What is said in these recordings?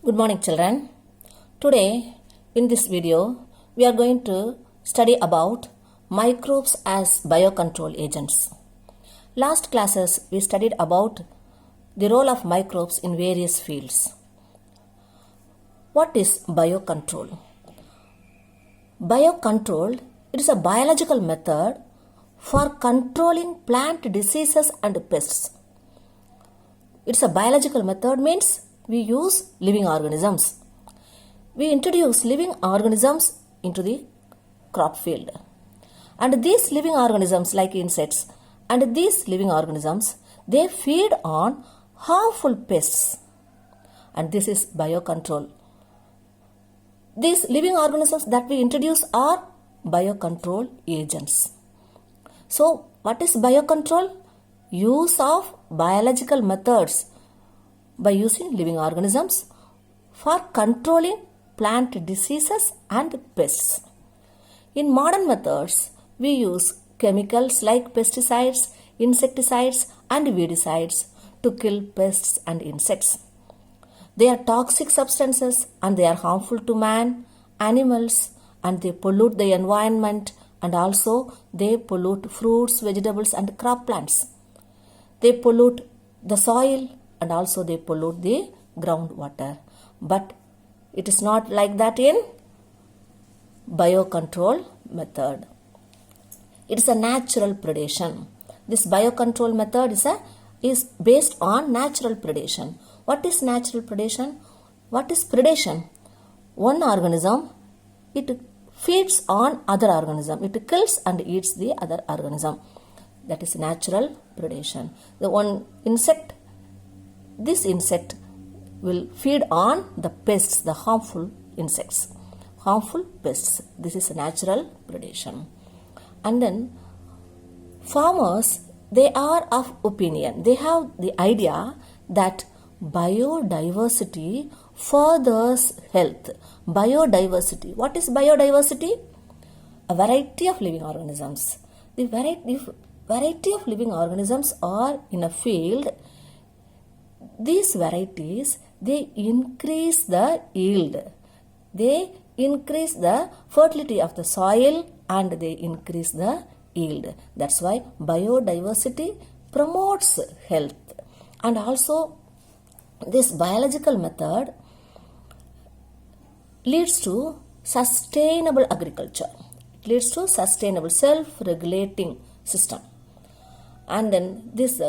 Good morning, children. Today in this video we are going to study about microbes as biocontrol agents. Last classes we studied about the role of microbes in various fields. What is biocontrol? Biocontrol, it is a biological method for controlling plant diseases and pests. It's a biological method means we use living organisms. We introduce living organisms into the crop field. And these living organisms like insects and these living organisms, they feed on harmful pests. And this is biocontrol. These living organisms that we introduce are biocontrol agents. So, what is biocontrol? Use of biological methods by using living organisms for controlling plant diseases and pests. In modern methods, we use chemicals like pesticides, insecticides and weedicides to kill pests and insects. They are toxic substances and they are harmful to man, animals, and they pollute the environment, and also they pollute fruits, vegetables and crop plants. They pollute the soil and also they pollute the groundwater. But it is not like that in biocontrol method. It is a natural predation. This biocontrol method is based on natural predation. What is natural predation? What is predation? One organism, it feeds on other organism. It kills and eats the other organism. That is natural predation. The one insect, this insect will feed on the pests, the harmful insects, harmful pests. This is a natural predation. And then farmers, they are of opinion. They have the idea that biodiversity furthers health. Biodiversity. What is biodiversity? A variety of living organisms. The variety of living organisms are in a field. These varieties, they increase the yield. They increase the fertility of the soil and they increase the yield. That's why biodiversity promotes health. And also this biological method leads to sustainable agriculture. It leads to sustainable self-regulating system. And then this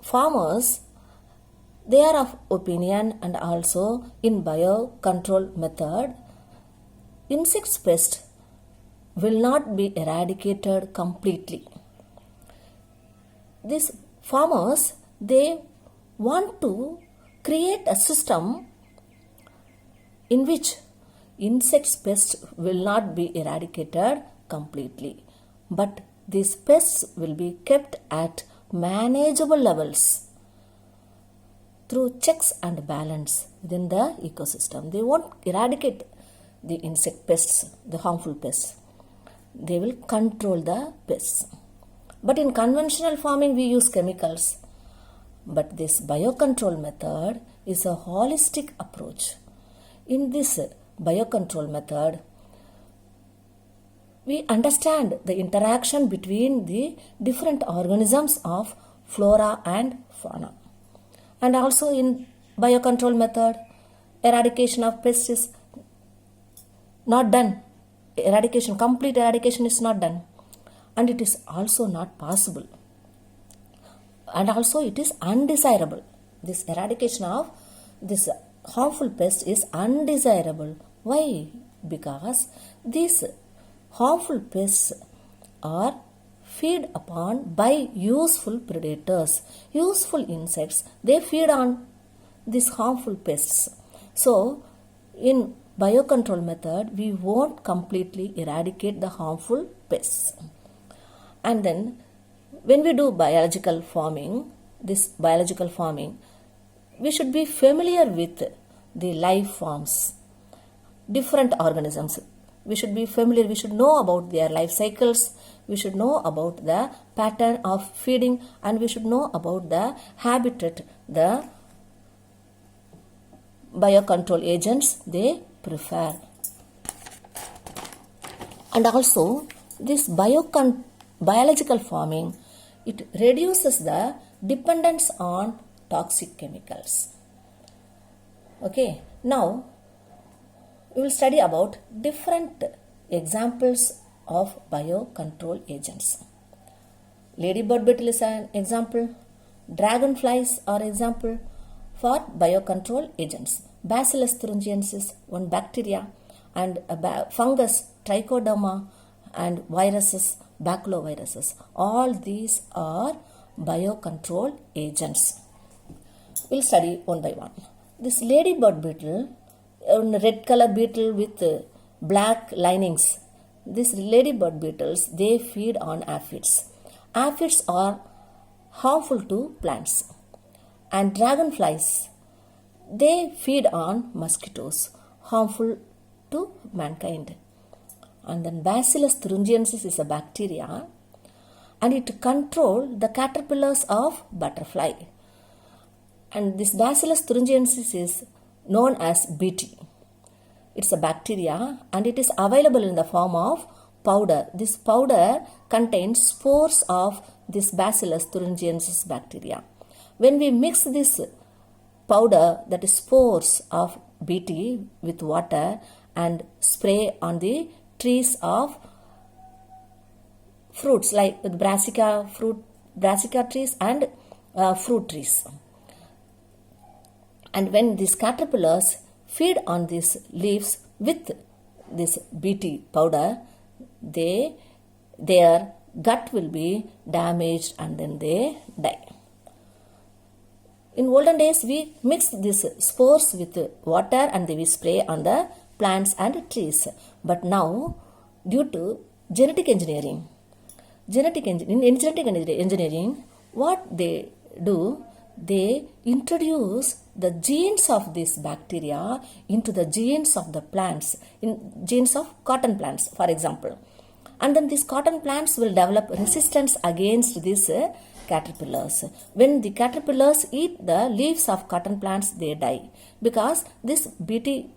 farmers, they are of opinion, and also in biocontrol method, insects pest will not be eradicated completely. These farmers, they want to create a system in which insects pests will not be eradicated completely, but these pests will be kept at manageable levels through checks and balance within the ecosystem. They won't eradicate the insect pests, the harmful pests. They will control the pests. But in conventional farming, we use chemicals. But this biocontrol method is a holistic approach. In this biocontrol method, we understand the interaction between the different organisms of flora and fauna. And also in biocontrol method, eradication of pests is not done. Complete eradication is not done. And it is also not possible. And also it is undesirable. This eradication of this harmful pest is undesirable. Why? Because these harmful pests are fed upon by useful predators. Useful insects, they feed on these harmful pests. So, in biocontrol method, we won't completely eradicate the harmful pests. And then, when we do biological farming, we should be familiar with the life forms, different organisms. We should be familiar, we should know about their life cycles, we should know about the pattern of feeding, and we should know about the habitat, the biocontrol agents they prefer. And also this biological farming, it reduces the dependence on toxic chemicals. Okay, now we will study about different examples of biocontrol agents. Ladybird beetle is an example. Dragonflies are example for biocontrol agents. Bacillus thuringiensis, one bacteria, and a fungus, trichoderma, and viruses, baculoviruses. All these are biocontrol agents. We'll study one by one. This ladybird beetle, a red color beetle with black linings. These ladybird beetles, they feed on aphids. Aphids are harmful to plants. And dragonflies, they feed on mosquitoes, harmful to mankind. And then Bacillus thuringiensis is a bacteria, and it controls the caterpillars of butterfly. And this Bacillus thuringiensis is known as Bt. It's a bacteria and it is available in the form of powder. This powder contains spores of this Bacillus thuringiensis bacteria. When we mix this powder, that is spores of Bt, with water and spray on the trees of fruits like brassica trees and fruit trees. And when these caterpillars feed on these leaves with this Bt powder, their gut will be damaged and then they die. In olden days, we mixed these spores with water and we spray on the plants and trees. But now, due to genetic engineering, in genetic engineering, what they do, they introduce the genes of this bacteria into the genes of the plants, in genes of cotton plants, for example. And then these cotton plants will develop resistance against these caterpillars. When the caterpillars eat the leaves of cotton plants, they die because this Bt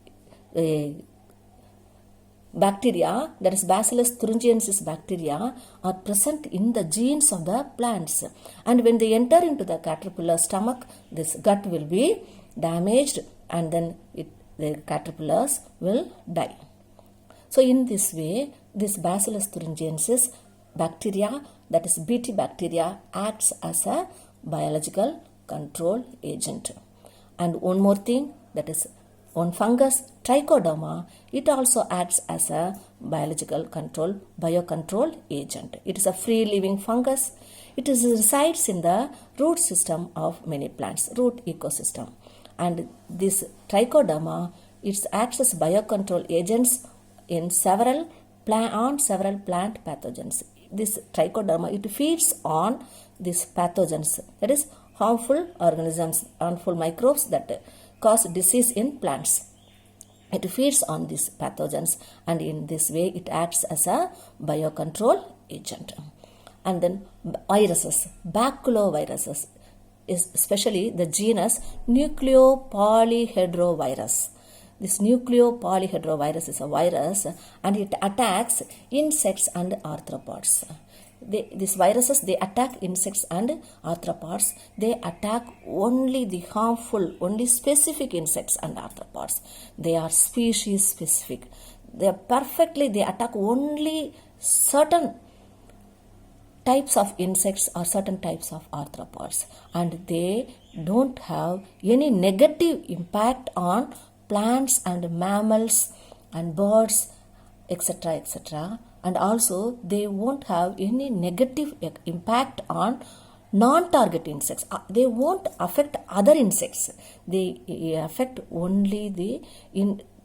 bacteria, that is Bacillus thuringiensis bacteria, are present in the genes of the plants. And when they enter into the caterpillar stomach, this gut will be damaged and then the caterpillars will die. So in this way, this Bacillus thuringiensis bacteria, that is Bt bacteria, acts as a biological control agent. And one more thing, that is one fungus, trichoderma, it also acts as a biocontrol agent. It is a free-living fungus. It resides in the root system of many plants, root ecosystem. And this trichoderma, it acts as biocontrol agents in several plant pathogens. This trichoderma, it feeds on these pathogens, that is harmful organisms, harmful microbes that cause disease in plants. It feeds on these pathogens and in this way it acts as a biocontrol agent. And then viruses, baculoviruses, is especially the genus Nucleopolyhedrovirus. This Nucleopolyhedrovirus is a virus and it attacks insects and arthropods. These viruses, they attack insects and arthropods. They attack only the harmful, only specific insects and arthropods. They are species specific. They attack only certain types of insects or certain types of arthropods. And they don't have any negative impact on plants and mammals and birds, etc., etc. And also they won't have any negative impact on non-target insects. They won't affect other insects. They affect only the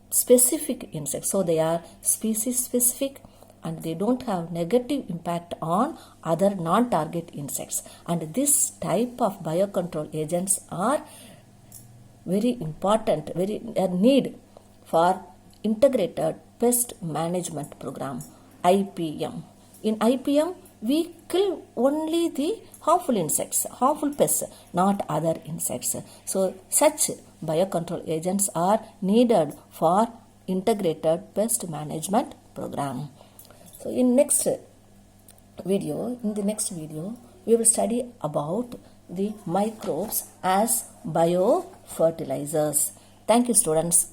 specific insects. So they are species specific and they don't have negative impact on other non-target insects. And this type of biocontrol agents are very important, very need for integrated pest management program, IPM. In IPM, we kill only the harmful insects, harmful pests, not other insects. So such biocontrol agents are needed for integrated pest management program. So in the next video, we will study about the microbes as biofertilizers. Thank you, students.